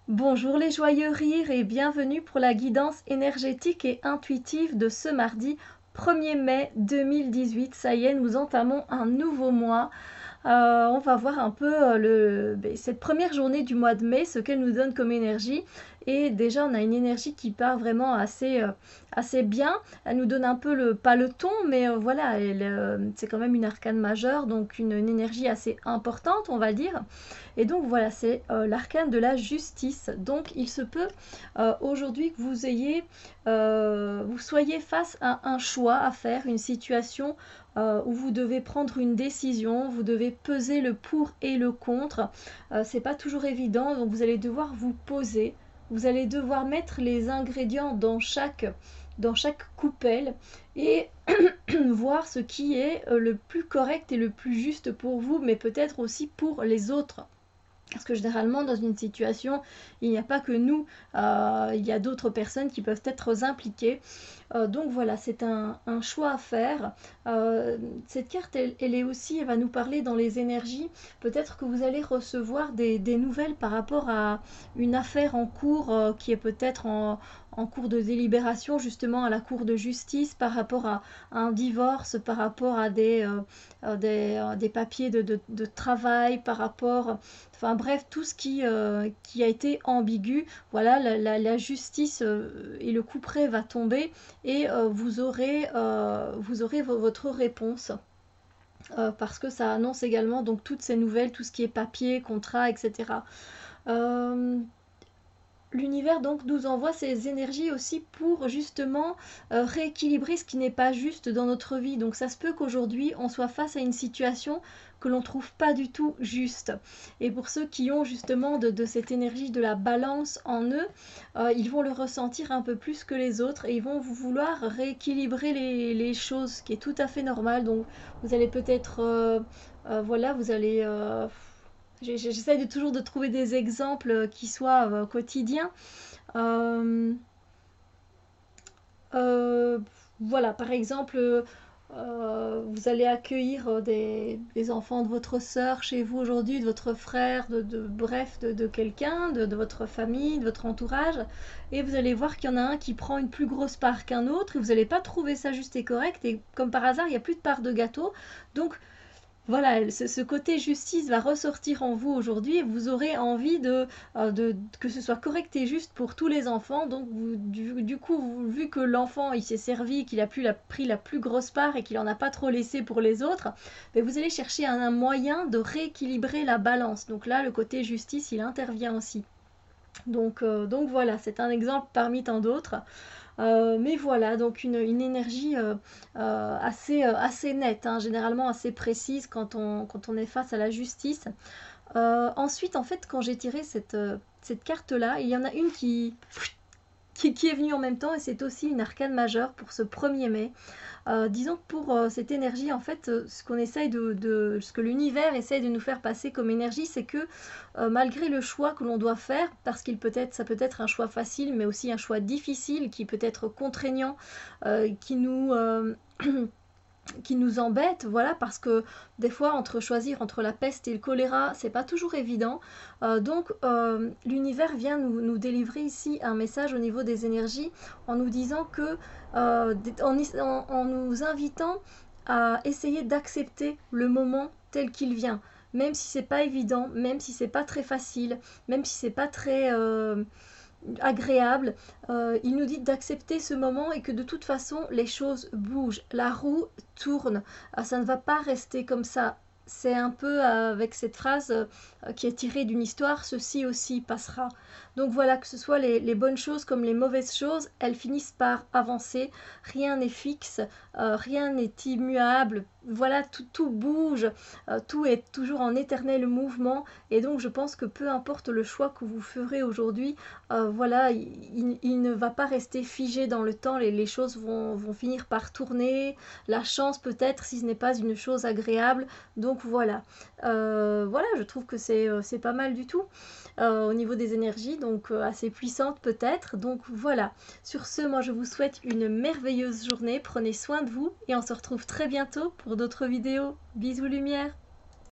Bonjour les joyeux rires et bienvenue pour la guidance énergétique et intuitive de ce mardi 1er mai 2018. Ça y est, nous entamons un nouveau mois. On va voir un peu cette première journée du mois de mai, ce qu'elle nous donne comme énergie. Et déjà, on a une énergie qui part vraiment assez bien. Elle nous donne un peu pas le ton, mais voilà, c'est quand même une arcane majeure, donc une énergie assez importante, on va dire. Et donc voilà, c'est l'arcane de la justice. Donc il se peut aujourd'hui que vous soyez face à un choix à faire, une situation où vous devez prendre une décision, vous devez peser le pour et le contre. C'est pas toujours évident, donc vous allez devoir vous poser, vous allez devoir mettre les ingrédients dans chaque coupelle et voir ce qui est le plus correct et le plus juste pour vous, mais peut-être aussi pour les autres. Parce que généralement, dans une situation, il n'y a pas que nous, il y a d'autres personnes qui peuvent être impliquées. Donc voilà, c'est un choix à faire. Cette carte, elle va nous parler dans les énergies. Peut-être que vous allez recevoir des nouvelles par rapport à une affaire en cours qui est peut-être en cours de délibération, justement à la cour de justice, par rapport à un divorce, par rapport à des papiers de travail, par rapport... Enfin bref, tout ce qui a été ambigu, voilà, la justice et le couperet va tomber et vous aurez votre réponse. Parce que ça annonce également donc toutes ces nouvelles, tout ce qui est papier, contrat, etc. L'univers donc nous envoie ces énergies aussi pour justement rééquilibrer ce qui n'est pas juste dans notre vie. Donc ça se peut qu'aujourd'hui on soit face à une situation que l'on trouve pas du tout juste. Et pour ceux qui ont justement de cette énergie de la balance en eux, ils vont le ressentir un peu plus que les autres et ils vont vouloir rééquilibrer les choses, ce qui est tout à fait normal. Donc vous allez peut-être, voilà, vous allez... J'essaie toujours de trouver des exemples qui soient quotidiens. Euh, euh, voilà, par exemple, vous allez accueillir des enfants de votre sœur chez vous aujourd'hui, de votre frère, bref, de quelqu'un, de votre famille, de votre entourage, et vous allez voir qu'il y en a un qui prend une plus grosse part qu'un autre, et vous n'allez pas trouver ça juste et correct, et comme par hasard, il n'y a plus de part de gâteau, donc voilà, ce côté justice va ressortir en vous aujourd'hui et vous aurez envie que ce soit correct et juste pour tous les enfants. Donc du coup, vu que l'enfant il s'est servi, qu'il a pris la plus grosse part et qu'il n'en a pas trop laissé pour les autres, mais vous allez chercher un moyen de rééquilibrer la balance. Donc là, le côté justice, il intervient aussi. Donc voilà, c'est un exemple parmi tant d'autres. Mais voilà, donc une énergie assez nette, hein, généralement assez précise quand on est face à la justice. Ensuite, en fait, quand j'ai tiré cette carte-là, il y en a une qui est venue en même temps et c'est aussi une arcane majeure pour ce 1er mai. Disons que pour cette énergie, en fait, ce que l'univers essaye de nous faire passer comme énergie, c'est que malgré le choix que l'on doit faire, parce ça peut être un choix facile, mais aussi un choix difficile, qui peut être contraignant, qui nous qui nous embête, voilà, parce que des fois, choisir entre la peste et le choléra, c'est pas toujours évident. Donc, l'univers vient nous délivrer ici un message au niveau des énergies en nous disant que, en nous invitant à essayer d'accepter le moment tel qu'il vient, même si c'est pas évident, même si c'est pas très facile, même si c'est pas très agréable. Il nous dit d'accepter ce moment et que de toute façon les choses bougent, la roue tourne, ça ne va pas rester comme ça. C'est un peu avec cette phrase qui est tirée d'une histoire, ceci aussi passera. Donc voilà, que ce soit les bonnes choses comme les mauvaises choses, elles finissent par avancer, rien n'est fixe, rien n'est immuable, voilà, tout bouge, tout est toujours en éternel mouvement, et donc je pense que peu importe le choix que vous ferez aujourd'hui, voilà, il ne va pas rester figé dans le temps, les choses vont finir par tourner, la chance peut-être si ce n'est pas une chose agréable, donc voilà. Voilà, je trouve que c'est pas mal du tout au niveau des énergies, donc assez puissante peut-être, donc voilà. Sur ce, moi je vous souhaite une merveilleuse journée, prenez soin de vous et on se retrouve très bientôt pour d'autres vidéos. Bisous lumière.